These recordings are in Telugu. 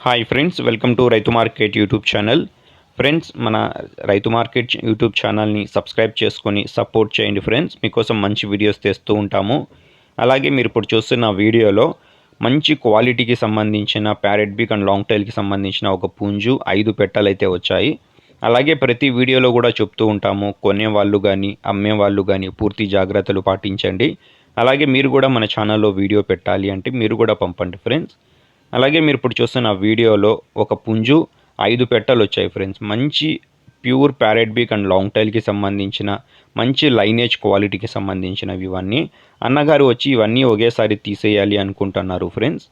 హాయ్ ఫ్రెండ్స్, వెల్కమ్ టు రైతు మార్కెట్ యూట్యూబ్ ఛానల్. ఫ్రెండ్స్, మన రైతు మార్కెట్ యూట్యూబ్ ఛానల్ని సబ్స్క్రైబ్ చేసుకొని సపోర్ట్ చేయండి ఫ్రెండ్స్. మీకోసం మంచి వీడియోస్ తెస్తూ ఉంటాము. అలాగే మీరు ఇప్పుడు చూస్తున్న వీడియోలో మంచి క్వాలిటీకి సంబంధించిన ప్యారెట్ బీక్ అండ్ లాంగ్ టైల్కి సంబంధించిన ఒక పుంజు 5 పెట్టలు అయితే వచ్చాయి. అలాగే ప్రతి వీడియోలో కూడా చెప్తూ ఉంటాము, కొనేవాళ్ళు కానీ అమ్మేవాళ్ళు కానీ పూర్తి జాగ్రత్తలు పాటించండి. అలాగే మీరు కూడా మన ఛానల్లో వీడియో పెట్టాలి అంటే మీరు కూడా పంపండి ఫ్రెండ్స్. అలాగే మీరు ఇప్పుడు చూస్తున్న వీడియోలో ఒక పుంజు 5 పెట్టలు వచ్చాయి ఫ్రెండ్స్. మంచి ప్యూర్ ప్యారెట్ బీక్ అండ్ లాంగ్ టైల్కి సంబంధించిన మంచి లైనేజ్ క్వాలిటీకి సంబంధించినవి ఇవన్నీ. అన్నగారు వచ్చి ఇవన్నీ ఒకేసారి తీసేయాలి అనుకుంటున్నారు ఫ్రెండ్స్.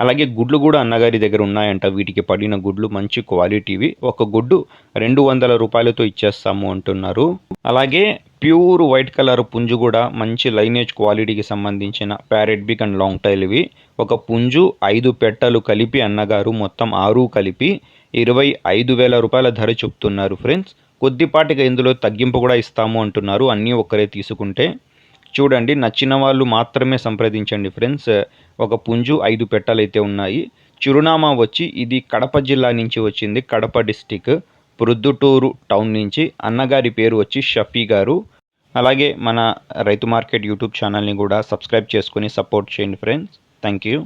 అలాగే గుడ్లు కూడా అన్నగారి దగ్గర ఉన్నాయంట. వీటికి పడిన గుడ్లు మంచి క్వాలిటీవి. ఒక గుడ్డు 200 రూపాయలతో ఇచ్చేస్తాము అంటున్నారు. అలాగే ప్యూర్ వైట్ కలర్ పుంజు కూడా మంచి లైనేజ్ క్వాలిటీకి సంబంధించిన ప్యారెట్ బీక్ అండ్ లాంగ్ టైల్ ఇవి. ఒక పుంజు 5 పెట్టలు కలిపి అన్నగారు మొత్తం 6 కలిపి 25,000 రూపాయల ధర చెప్తున్నారు ఫ్రెండ్స్. కొద్దిపాటిగా ఇందులో తగ్గింపు కూడా ఇస్తాము అంటున్నారు, అన్నీ ఒక్కరే తీసుకుంటే. చూడండి, నచ్చిన వాళ్ళు మాత్రమే సంప్రదించండి ఫ్రెండ్స్. ఒక పుంజు 5 పెట్టలైతే ఉన్నాయి. చిరునామా వచ్చి ఇది కడప జిల్లా నుంచి వచ్చింది, కడప డిస్టిక్ ప్రొద్దుటూరు టౌన్ నుంచి. అన్నగారి పేరు వచ్చి షఫీ గారు. అలాగే మన రైతు మార్కెట్ యూట్యూబ్ ఛానల్ని కూడా సబ్స్క్రైబ్ చేసుకొని సపోర్ట్ చేయండి ఫ్రెండ్స్. Thank you.